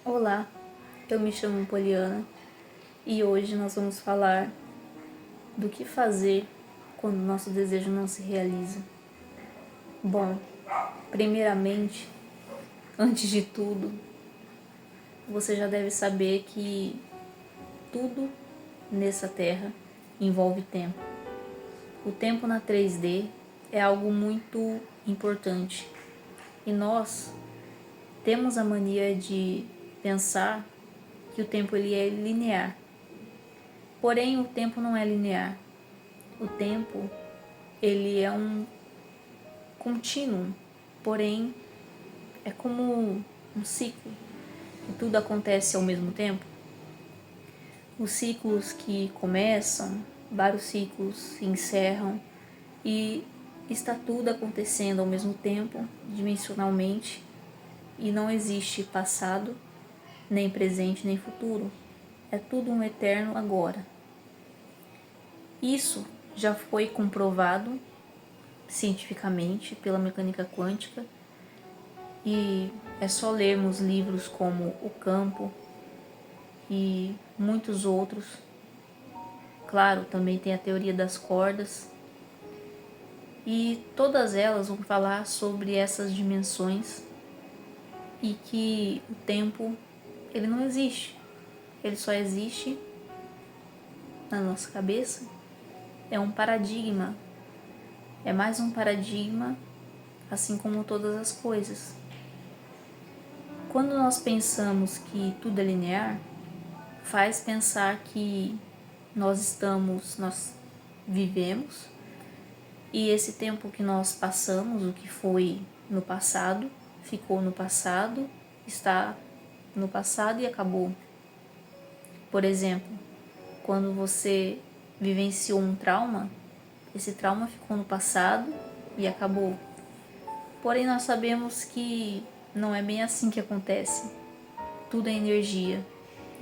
Olá, eu me chamo Poliana e hoje nós vamos falar do que fazer quando nosso desejo não se realiza. Bom, primeiramente, antes de tudo, você já deve saber que tudo nessa terra envolve tempo. O tempo na 3D é algo muito importante e nós temos a mania de pensar que o tempo ele é linear. Porém, o tempo não é linear. O tempo ele é um contínuo, porém é como um ciclo, que tudo acontece ao mesmo tempo. Os ciclos que começam, vários ciclos se encerram e está tudo acontecendo ao mesmo tempo, dimensionalmente, e não existe passado, nem presente, nem futuro. É tudo um eterno agora. Isso já foi comprovado cientificamente pela mecânica quântica e é só lermos livros como O Campo e muitos outros. Claro, também tem a teoria das cordas e todas elas vão falar sobre essas dimensões e que o tempo ele não existe, ele só existe na nossa cabeça. É um paradigma, é mais um paradigma, assim como todas as coisas. Quando nós pensamos que tudo é linear, faz pensar que nós vivemos e esse tempo que nós passamos, o que foi no passado, ficou no passado, está no passado e acabou. Por exemplo, quando você vivenciou um trauma, esse trauma ficou no passado e acabou. Porém, nós sabemos que não é bem assim que acontece. Tudo é energia.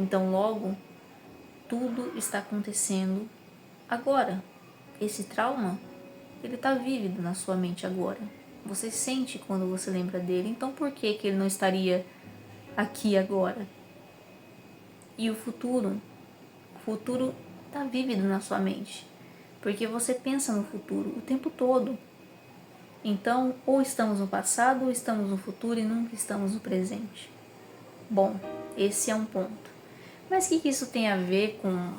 Então, logo, tudo está acontecendo agora. Esse trauma, ele está vívido na sua mente agora. Você sente quando você lembra dele. Então, por que ele não estaria aqui agora? E o futuro está vívido na sua mente. Porque você pensa no futuro o tempo todo. Então, ou estamos no passado, ou estamos no futuro e nunca estamos no presente. Bom, esse é um ponto. Mas o que isso tem a ver com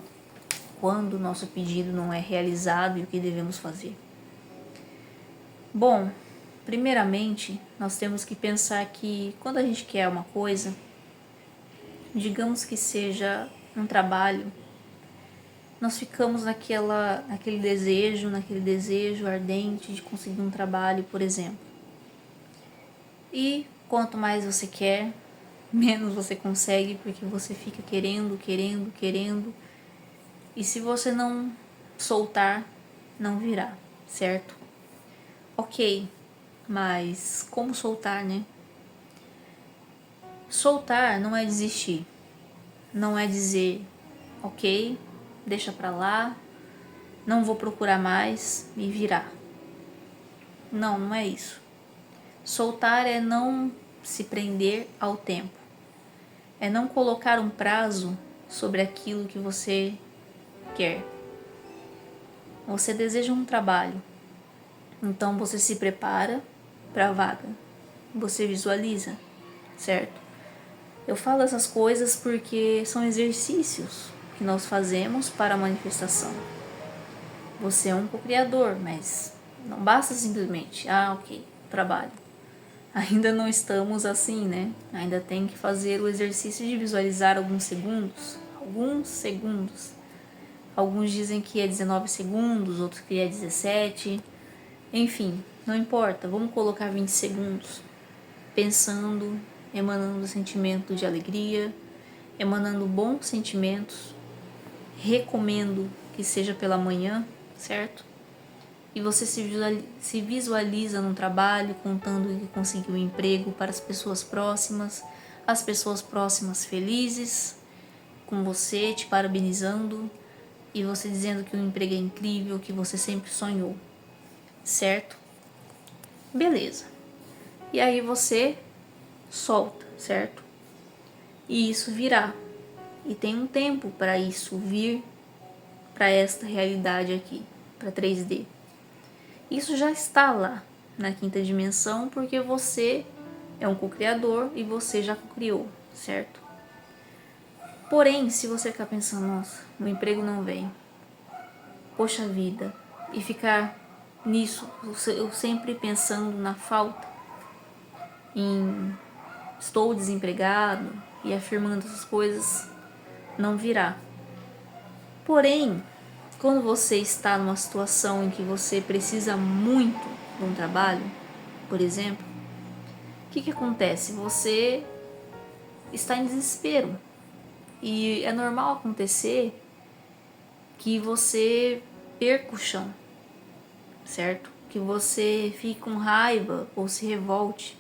quando o nosso pedido não é realizado e o que devemos fazer? Bom, primeiramente, nós temos que pensar que quando a gente quer uma coisa, digamos que seja um trabalho, nós ficamos naquele desejo ardente de conseguir um trabalho, por exemplo. E quanto mais você quer, menos você consegue, porque você fica querendo. E se você não soltar, não virá, certo? Ok, mas como soltar, né? Soltar não é desistir. Não é dizer, ok, deixa pra lá, não vou procurar mais e virar. Não, não é isso. Soltar é não se prender ao tempo. É não colocar um prazo sobre aquilo que você quer. Você deseja um trabalho, então você se prepara para a vaga. Você visualiza, certo? Eu falo essas coisas porque são exercícios que nós fazemos para a manifestação. Você é um co-criador, mas não basta simplesmente, ok, trabalho. Ainda não estamos assim, né? Ainda tem que fazer o exercício de visualizar alguns segundos. Alguns dizem que é 19 segundos, outros que é 17. Enfim, não importa, vamos colocar 20 segundos. Pensando, emanando sentimento de alegria, emanando bons sentimentos. Recomendo que seja pela manhã, certo? E você se visualiza num trabalho, contando que conseguiu um emprego para as pessoas próximas felizes com você, te parabenizando, e você dizendo que o emprego é incrível, que você sempre sonhou, certo? Beleza. E aí você solta, certo? E isso virá. E tem um tempo para isso vir para esta realidade aqui, para 3D. Isso já está lá na quinta dimensão porque você é um co-criador e você já co-criou, certo? Porém, se você ficar pensando, nossa, o emprego não vem, poxa vida, e ficar nisso, eu sempre pensando na falta, em estou desempregado e afirmando essas coisas, não virá. Porém, quando você está numa situação em que você precisa muito de um trabalho, por exemplo, o que acontece? Você está em desespero. E é normal acontecer que você perca o chão, certo? Que você fique com raiva ou se revolte.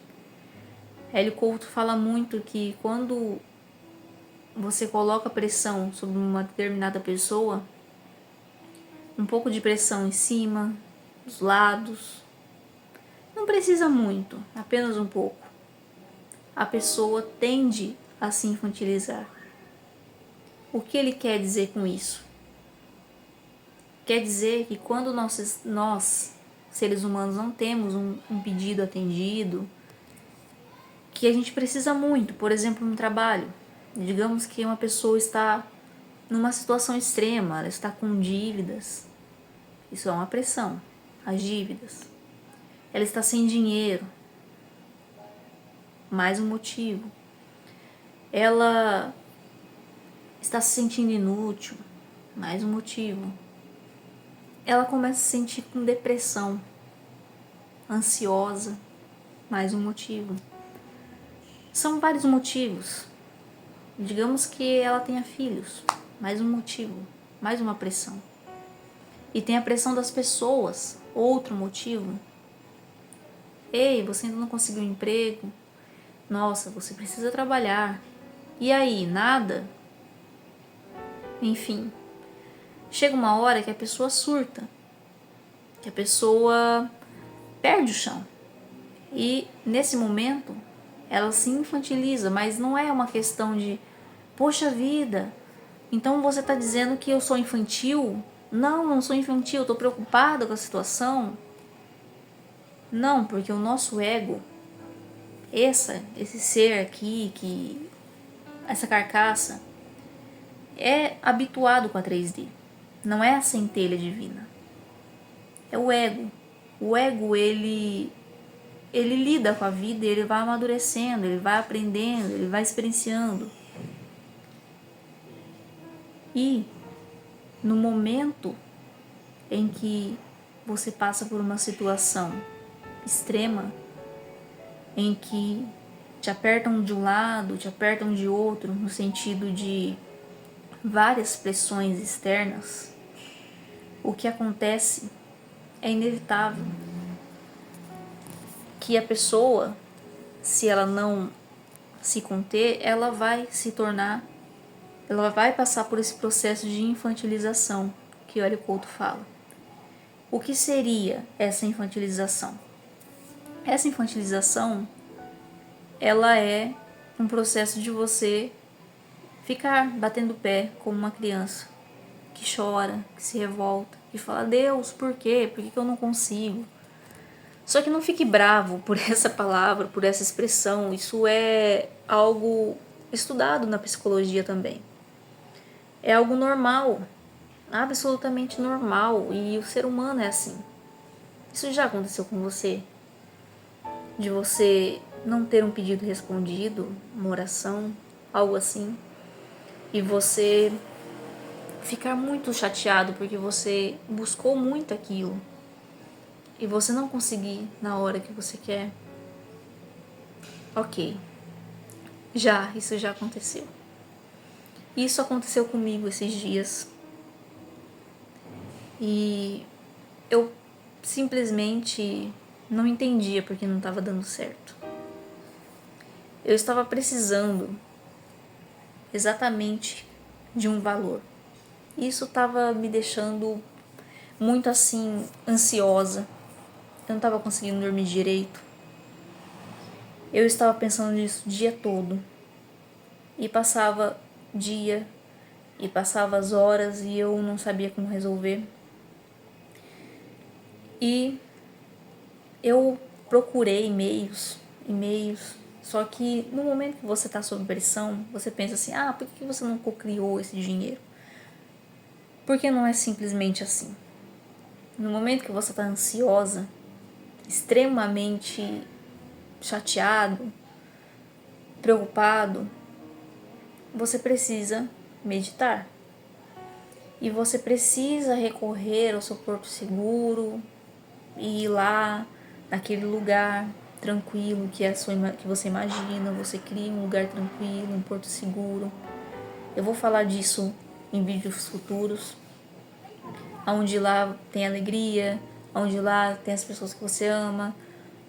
Hélio Couto fala muito que quando você coloca pressão sobre uma determinada pessoa, um pouco de pressão em cima, dos lados, não precisa muito, apenas um pouco. A pessoa tende a se infantilizar. O que ele quer dizer com isso? Quer dizer que quando nós seres humanos, não temos um pedido atendido, que a gente precisa muito, por exemplo, no trabalho. Digamos que uma pessoa está numa situação extrema, ela está com dívidas. Isso é uma pressão, as dívidas. Ela está sem dinheiro. Mais um motivo. Ela está se sentindo inútil. Mais um motivo. Ela começa a se sentir com depressão, ansiosa. Mais um motivo. São vários motivos. Digamos que ela tenha filhos. Mais um motivo. Mais uma pressão. E tem a pressão das pessoas. Outro motivo. Ei, você ainda não conseguiu um emprego? Nossa, você precisa trabalhar. E aí, nada? Enfim, chega uma hora que a pessoa surta, que a pessoa perde o chão. E nesse momento, ela se infantiliza, mas não é uma questão de, poxa vida, então você está dizendo que eu sou infantil? Não, não sou infantil, estou preocupada com a situação. Não, porque o nosso ego, esse ser aqui, essa carcaça, é habituado com a 3D. Não é a centelha divina. É o ego. O ego, ele lida com a vida, ele vai amadurecendo, ele vai aprendendo, ele vai experienciando. E no momento em que você passa por uma situação extrema, em que te apertam de um lado, te apertam de outro, no sentido de várias pressões externas, o que acontece é inevitável que a pessoa, se ela não se conter, ela vai passar por esse processo de infantilização que Hélio Couto fala. O que seria essa infantilização? Essa infantilização, ela é um processo de você ficar batendo o pé como uma criança que chora, que se revolta, que fala, Deus, por quê? Por que eu não consigo? Só que não fique bravo por essa palavra, por essa expressão. Isso é algo estudado na psicologia também. É algo normal, absolutamente normal, e o ser humano é assim. Isso já aconteceu com você? De você não ter um pedido respondido, uma oração, algo assim, e você ficar muito chateado porque você buscou muito aquilo e você não conseguir na hora que você quer? Ok, isso já aconteceu. Isso aconteceu comigo esses dias. E eu simplesmente não entendia porque não estava dando certo. Eu estava precisando exatamente de um valor. Isso estava me deixando muito assim, ansiosa. Eu não estava conseguindo dormir direito. Eu estava pensando nisso o dia todo. E passava dia, e passava as horas, e eu não sabia como resolver. E eu procurei e-mails, só que no momento que você está sob pressão, você pensa assim, por que você não cocriou esse dinheiro? Porque não é simplesmente assim. No momento que você está ansiosa, extremamente chateado, preocupado, você precisa meditar. E você precisa recorrer ao seu porto seguro e ir lá, naquele lugar tranquilo que você imagina. Você cria um lugar tranquilo, um porto seguro. Eu vou falar disso em vídeos futuros, onde lá tem alegria, onde lá tem as pessoas que você ama,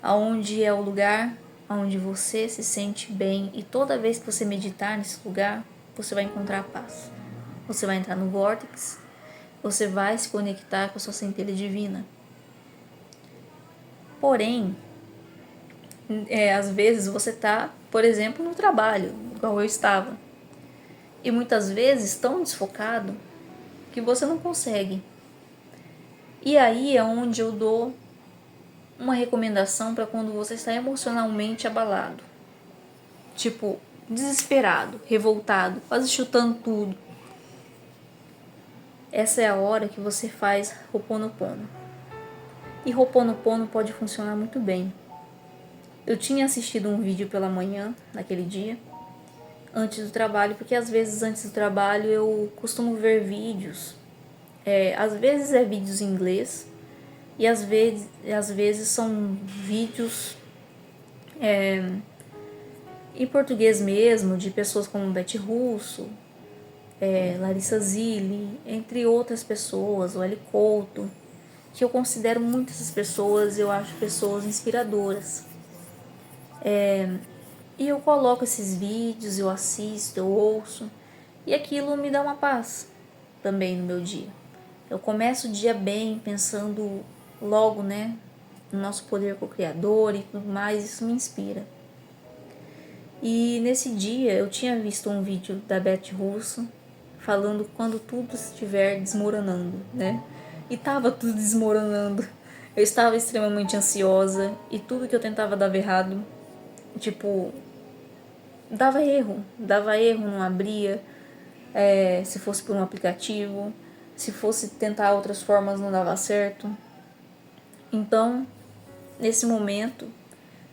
aonde é o lugar onde você se sente bem, e toda vez que você meditar nesse lugar, você vai encontrar paz. Você vai entrar no vórtice, você vai se conectar com a sua centelha divina. Porém, às vezes você está, por exemplo, no trabalho, igual eu estava, e muitas vezes tão desfocado que você não consegue. E aí é onde eu dou uma recomendação para quando você está emocionalmente abalado, tipo, desesperado, revoltado, quase chutando tudo. Essa é a hora que você faz Ho'oponopono. E Ho'oponopono pode funcionar muito bem. Eu tinha assistido um vídeo pela manhã, naquele dia, antes do trabalho, porque às vezes antes do trabalho eu costumo ver vídeos. Às vezes é vídeos em inglês, e às vezes são vídeos em português mesmo, de pessoas como Beth Russo, Larissa Zilli, entre outras pessoas, o Eli Couto, que eu considero muito essas pessoas, eu acho pessoas inspiradoras. E eu coloco esses vídeos, eu assisto, eu ouço, e aquilo me dá uma paz também no meu dia. Eu começo o dia bem, pensando logo, no nosso poder co-criador e tudo mais, isso me inspira. E nesse dia eu tinha visto um vídeo da Beth Russo falando quando tudo estiver desmoronando, E tava tudo desmoronando. Eu estava extremamente ansiosa e tudo que eu tentava dava errado. Tipo, dava erro, não abria. Se fosse por um aplicativo, se fosse tentar outras formas não dava certo. Então, nesse momento,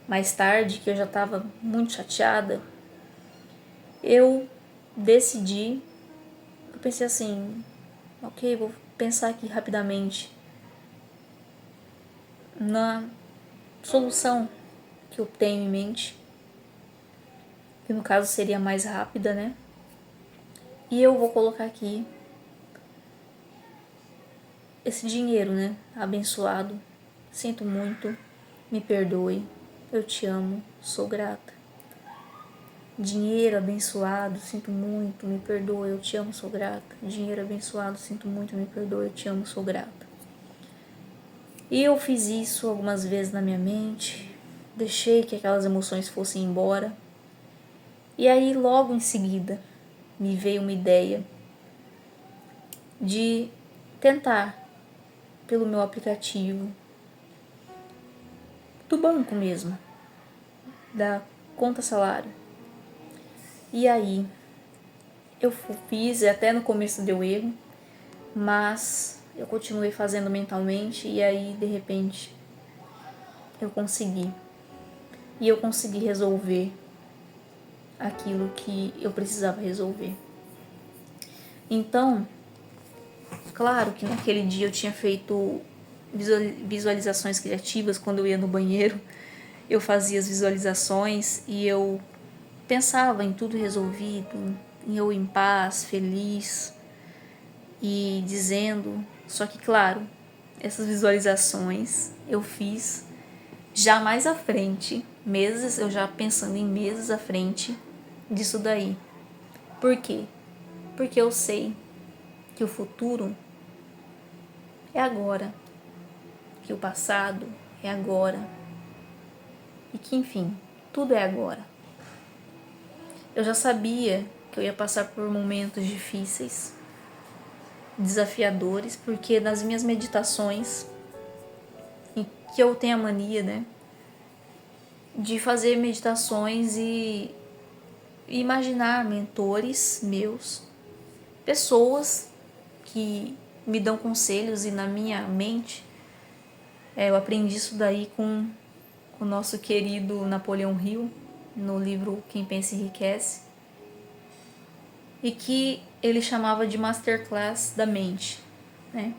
mais tarde, que eu já estava muito chateada, eu decidi, eu pensei assim, ok, vou pensar aqui rapidamente na solução que eu tenho em mente, que no caso seria mais rápida, E eu vou colocar aqui esse dinheiro, abençoado. Sinto muito, me perdoe, eu te amo, sou grata. Dinheiro abençoado, sinto muito, me perdoe, eu te amo, sou grata. Dinheiro abençoado, sinto muito, me perdoe, eu te amo, sou grata. E eu fiz isso algumas vezes na minha mente, deixei que aquelas emoções fossem embora. E aí, logo em seguida, me veio uma ideia de tentar, pelo meu aplicativo, do banco mesmo, da conta salário. E aí, eu fiz, até no começo deu erro, mas eu continuei fazendo mentalmente e aí, de repente, eu consegui. E eu consegui resolver aquilo que eu precisava resolver. Então, claro que naquele dia eu tinha feito visualizações criativas. Quando eu ia no banheiro, eu fazia as visualizações e eu pensava em tudo resolvido, em eu em paz, feliz e dizendo. Só que, claro, essas visualizações eu fiz já mais à frente, meses, eu já pensando em meses à frente disso daí. Por quê? Porque eu sei que o futuro é agora, que o passado é agora e que, enfim, tudo é agora. eu já sabia que eu ia passar por momentos difíceis, desafiadores, porque nas minhas meditações, em que eu tenho a mania, né, de fazer meditações e imaginar mentores meus, pessoas que me dão conselhos, e na minha mente eu aprendi isso daí com o nosso querido Napoleão Hill, no livro Quem Pensa Enriquece, e que ele chamava de Masterclass da mente, né?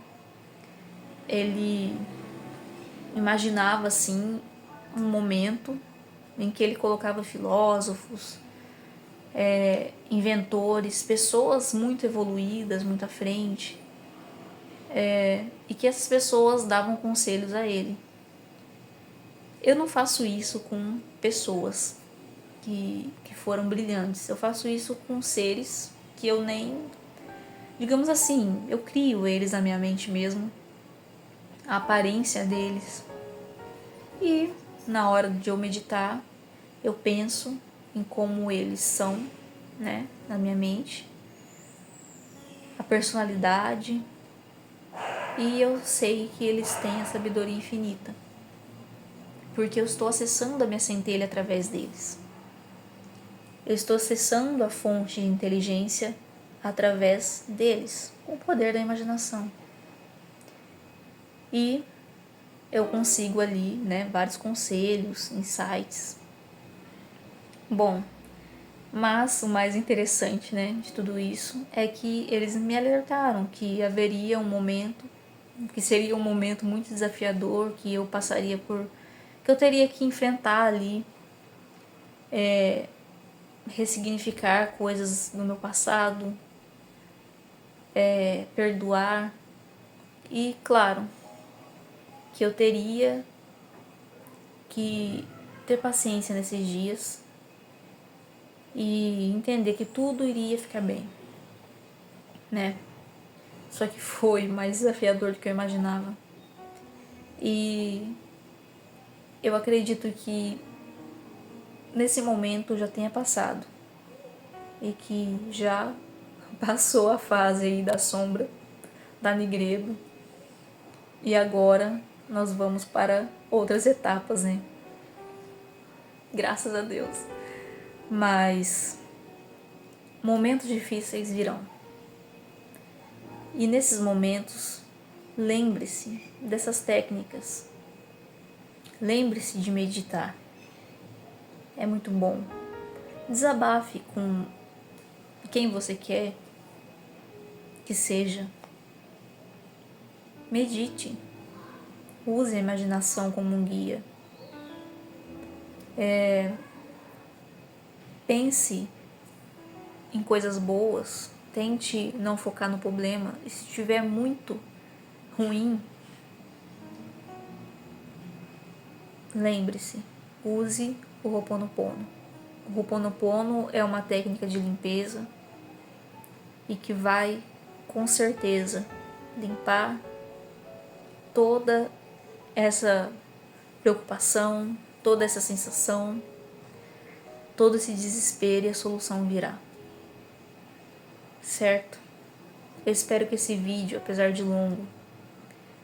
Ele imaginava assim um momento em que ele colocava filósofos, inventores, pessoas muito evoluídas, muito à frente, e que essas pessoas davam conselhos a ele. Eu não faço isso com pessoas que foram brilhantes, eu faço isso com seres que eu nem, digamos assim, eu crio eles na minha mente mesmo, a aparência deles, e na hora de eu meditar eu penso em como eles são, né, na minha mente, a personalidade, e eu sei que eles têm a sabedoria infinita, porque eu estou acessando a minha centelha através deles. Eu estou acessando a fonte de inteligência através deles, com o poder da imaginação. E eu consigo ali, né, vários conselhos, insights. Bom, mas o mais interessante, né, de tudo isso é que eles me alertaram que haveria um momento, que seria um momento muito desafiador, que eu passaria por, que eu teria que enfrentar ali, ressignificar coisas no meu passado, perdoar, e claro, que eu teria que ter paciência nesses dias e entender que tudo iria ficar bem, né? Só que foi mais desafiador do que eu imaginava. E eu acredito que nesse momento já tenha passado e que já passou a fase aí da sombra, da Nigredo, e agora nós vamos para outras etapas, né? Graças a Deus. Mas momentos difíceis virão. E nesses momentos, lembre-se dessas técnicas. Lembre-se de meditar. É muito bom. Desabafe com quem você quer que seja. Medite. Use a imaginação como um guia. Pense em coisas boas. Tente não focar no problema. E se estiver muito ruim, lembre-se, use o Ho'oponopono. O Ho'oponopono é uma técnica de limpeza e que vai, com certeza, limpar toda essa preocupação, toda essa sensação, todo esse desespero, e a solução virá. Certo? Eu espero que esse vídeo, apesar de longo,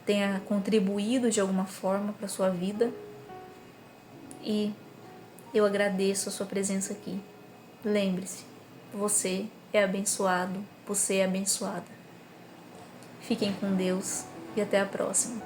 tenha contribuído de alguma forma para a sua vida, e eu agradeço a sua presença aqui. Lembre-se, você é abençoado, você é abençoada. Fiquem com Deus e até a próxima.